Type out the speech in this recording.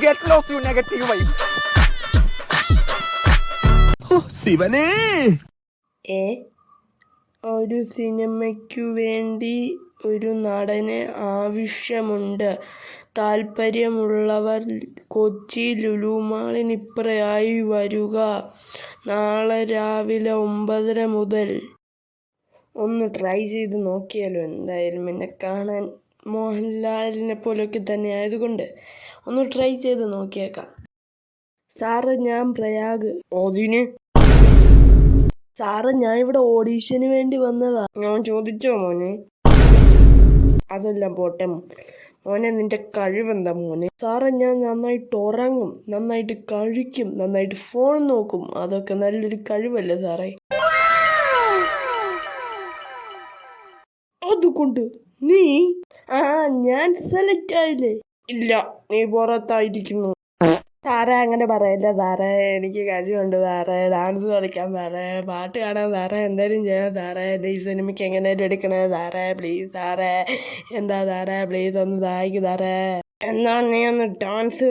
Get lost you negative vibe. ശിവനേ, ഒരു സിനിമയ്ക്കു വേണ്ടി ഒരു നടനെ ആവശ്യമുണ്ട്. താല്പര്യമുള്ളവർ കൊച്ചി ലുലു മാളിനിപ്പുറയായി വരുക. നാളെ രാവിലെ 9:30 മുതൽ. ഒന്ന് ട്രൈ ചെയ്ത് നോക്കിയാലോ? എന്തായാലും എന്നെ കാണാൻ മോഹൻലാലിനെ പോലൊക്കെ തന്നെ ആയതുകൊണ്ട് ഒന്ന് ട്രൈ ചെയ്ത് നോക്കിയേക്കാം. സാറ്, ഞാൻ പ്രയാഗ്. അതിന് സാറ്, ഞാൻ ഇവിടെ ഓഡീഷന് വേണ്ടി വന്നതാ. ഞാൻ ചോദിച്ചോ മോനെ? അതെല്ലാം പോട്ടെ മോനെ, നിന്റെ കഴിവെന്താ മോനെ? സാറേ, ഞാൻ നന്നായിട്ട് ഉറങ്ങും, നന്നായിട്ട് കഴിക്കും, നന്നായിട്ട് ഫോൺ നോക്കും. അതൊക്കെ നല്ലൊരു കഴിവല്ലേ സാറേ? അതുകൊണ്ട് നീ ഞാൻ സെലക്ട് ആയില്ലേ? ഇല്ല, നീ പുറത്തായിരിക്കുന്നു. സാറേ, അങ്ങനെ പറയല്ല സാറേ. എനിക്ക് കഴിവുണ്ട് സാറേ. ഡാൻസ് കളിക്കാൻ സാറേ, പാട്ട് കാണാൻ സാറേ, എന്തായാലും ചെയ്യാം സാറേ. ഈ സിനിമയ്ക്ക് എങ്ങനെയാലും എടുക്കണേ സാറേ, പ്ലീസ് സാറേ. എന്താ സാറേ, പ്ലീസ് ഒന്ന് സഹായിക്കും സാറേ. എന്നാ നീ ഒന്ന് ഡാൻസ്